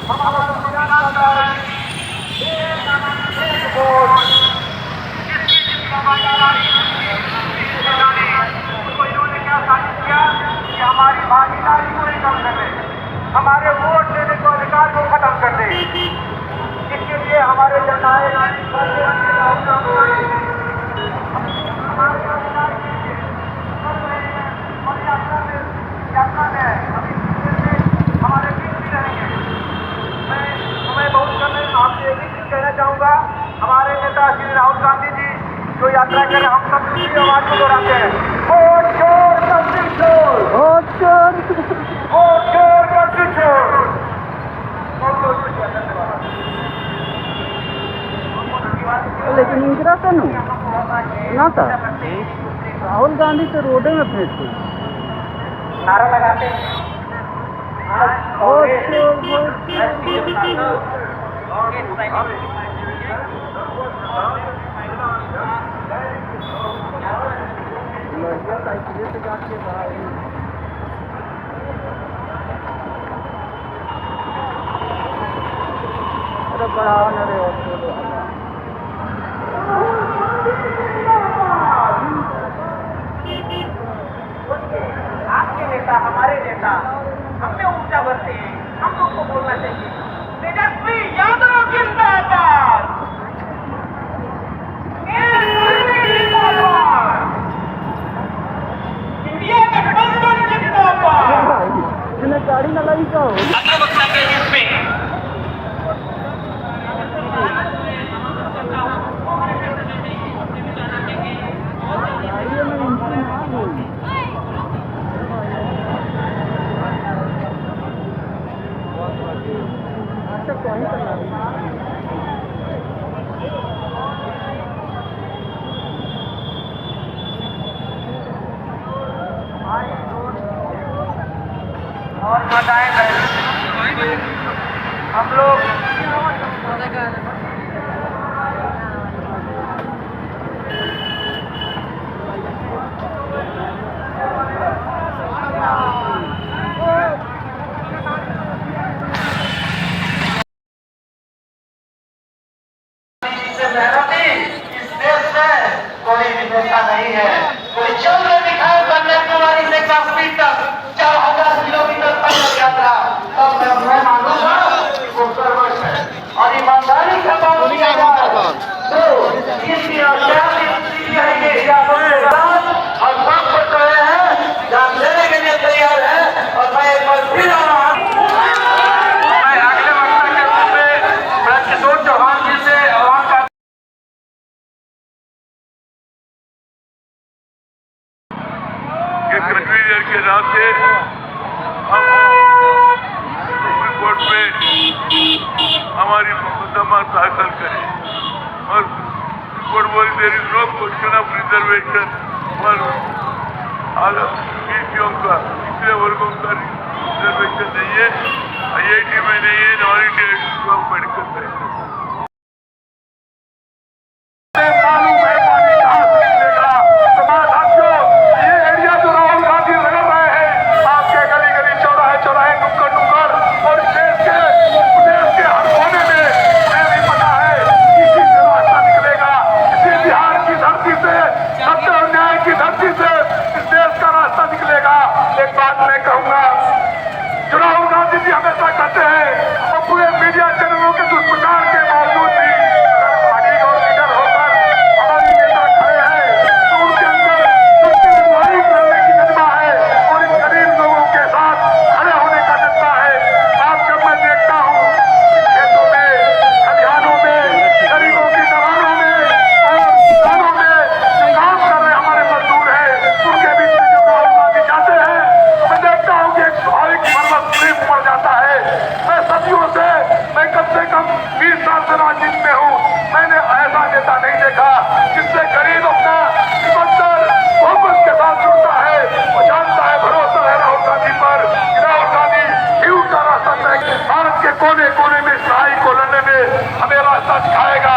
हमारा इन्होंने क्या साजिश किया कि हमारी भागीदारी को ही कम कर दे, हमारे वोट देने को अधिकार को खत्म कर दे। इसके लिए हमारे जननायक यात्रा में हमारे बीच भी रहेंगे। मैं बहुत समय आपसे एक ही चीज कहना चाहूँगा, हमारे नेता श्री राहुल गांधी जी जो यात्रा करें, हम सब दूसरी आवाज को दोहराते हैं, वोट चोर कब्जी चोर, वोट चोर, वोट चोर कब्जी चोर। लेकिन इंदिरा का ना था, राहुल गांधी तो रोडे में फेंकते नारा लगाते हैं, अरे बड़ा नरे आपके नेता हमारे नेता हम में ऊर्जा भरते हैं, हम लोग को बोलना चाहिए तेजस्वी यादव जिंदाबाद, इंडिया गठबंधन जिंदाबाद। जिन्हें गाड़ी न लगी का हो अग्रवक्ता के रूप में और बताएं हम लोग कोई विशेषता नहीं है, कोई चल के दिखाए कन्याकुमारी से काश्मीर तक 4000 किलोमीटर पैदल यात्रा, तब मैं मानूंगा वो सर्वस्व है और ईमानदारी का बात तो इसकी और सब बच रहे हैं, जान देने के लिए तैयार है। और मैं एक बार फिर मैं अगले वक्ता के रूप में किशोर चौहान जी से आह्वान करता कन्वीनर के नाते हम सुप्रीम कोर्ट में हमारी मुकदमा दाखिल करें और सुप्रीम कोर्ट बोली there is no question of reservation पर पीसीओ का पिछले वर्गों का रिजर्वेशन नहीं है, IIT में नहीं है, all India institute of medical science. Rahul Gandhi ji हमेशा कहते हैं और पूरे मीडिया चैनलों के दुष्प्रचार के बावजूद भी पार्टी और लीडर होकर हमारे नेता खड़े हैं तो उनके अंदर लड़ाई करने की जज्बा है और इन गरीब लोगों के साथ खड़े होने का जज्बा है। आज जब मैं देखता हूँ खेतों में, खलिहानों में, गरीबों की दलानों में और किसानों में जो काम कर रहे हमारे मजदूर हैं, उनके बीच में जब राहुल गांधी जाते हैं तो मैं देखता हूँ कि एक स्वाभाविक पड़ जाता है। मैं सदियों से, मैं कम से कम 20 साल से राजनीति में हूँ, मैंने ऐसा नेता नहीं देखा जिससे गरीब अपना निबंधन बहुमत के साथ जुड़ता है। वो जानता है, भरोसा है राहुल गांधी पर, राहुल गांधी ही उनका रास्ता तय भारत के कोने कोने में इस लड़ाई को लड़ने में हमें रास्ता दिखाएगा।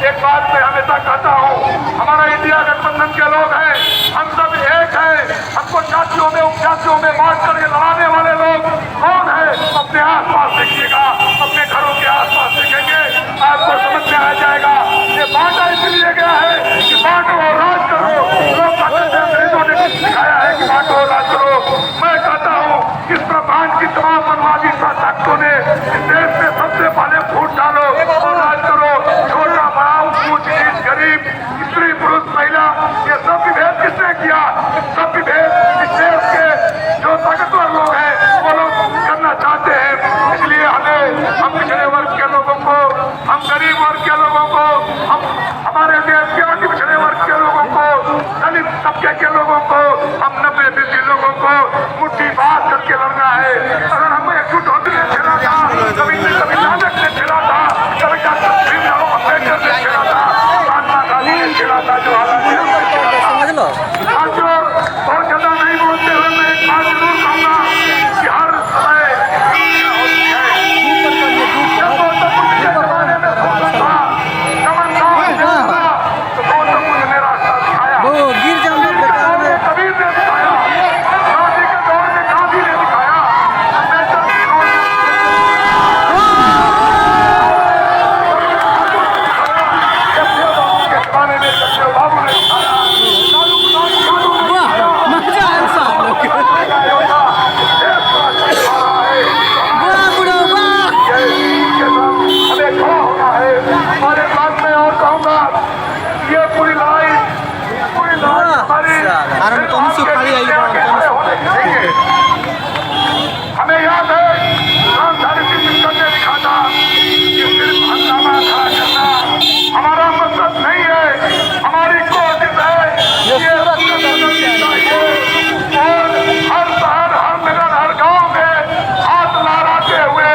एक बात मैं हमेशा कहता हूँ, हमारा इंडिया गठबंधन के लोग हैं, हम सब एक हैं। हमको जातियों में उपजातियों में बांट करके लड़ाने वाले लोग कौन है? अपने आस पास देखिएगा, आसपास देखेंगे आपको समझ में आ जाएगा। ये बांटा इसलिए गया है कि बांटो और राज करो। लोग अंग्रेजों ने सिखाया है कि बांटो और राज करो। मैं कहता हूँ इस ब्रह्मांड की तमाम मनवादी ताकतों ने इस देश में सबसे पहले फूट डालो और राज करो। छोटा बड़ा ऊंच नीच गरीब स्त्री पुरुष महिला ये सब विभेद किसने किया? सब विभेद इस देश के जो ताकतवर लोग हैं वो लोग करना चाहते हैं। इसलिए हम पिछड़े वर्ग के लोगों को, हम गरीब वर्ग के लोगों को, हम हमारे देश के अति पिछड़े वर्ग के लोगों को, दलित तबके के लोगों को, हम 90% लोगों को मुट्ठी बात करके लड़ना है। अगर हम एकजुट होकर खेला था, कभी नानक ने खेला था, कभी डॉक्टर भीमराव अम्बेडकर ने खेला था, महात्मा गांधी ने खेला था, जो समझ लो आज बहुत ज्यादा नहीं बोलते हुए मैं एक बात जरूर कहूँगा कि हर समय होती है। जब गौतम बुद्ध के जमाने में सोचा था, तो गौतम बुद्ध ने रास्ता दिखाया। वो गिर जाऊंगे कबीर ने दिखाया, गांधी के दौर में गांधी ने दिखाया, अम्बेडकर के दौर में के जमाने में जगदेव बाबू ने दिखाया। मजा आया साहब लोग हमें खड़ा होना है। और एक बात मैं और कहूँगा, ये पूरी लड़ाई हमारी हमें याद है रामधारी सिंह मित्तल ने लिखा था कि सिर्फ हंगामा खड़ा करना हमारा मकसद नहीं है, हमारी कोशिश है ये चाहिए और हर शहर हर नगर हर गांव में हाथ लहराते हुए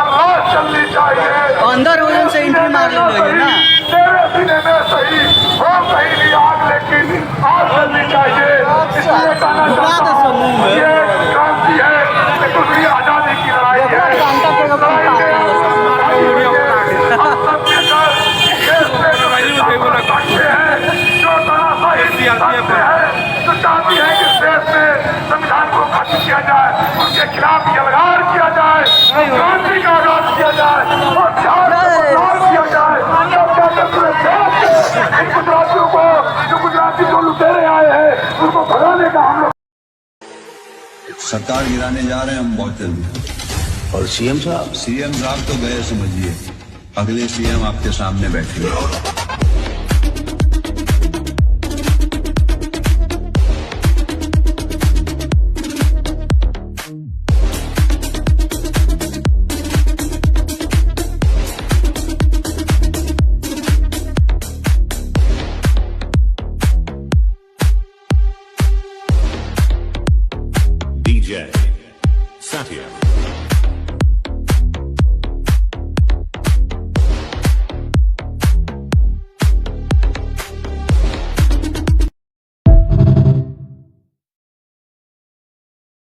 अल्लाह चलनी चाहिए। अंदर वजन से एंट्री मार लो ये ना तेरे सीने में सही हो सही नहीं आग, लेकिन आग चलनी चाहिए। इसलिए कहना चाहता हूं ये क्रांति है, ये दूसरी आजादी की लड़ाई है। हम सब मिलकर देश में जो रखते हैं, जो तानाशाही करते हैं, जो चाहती है कि देश में संविधान को खत्म किया जाए, उनके खिलाफ यलगार किया जाए, क्रांति का आगाज किया जाए और किया जाए। इन गुजरातियों को, जो गुजराती जो लुटेरे आए हैं, उनको भगाने का हम लोग सरकार गिराने जा रहे हैं हम बहुत जल्दी। और सीएम साहब तो गए, समझिए अगले सीएम आपके सामने बैठे। DJ Satya.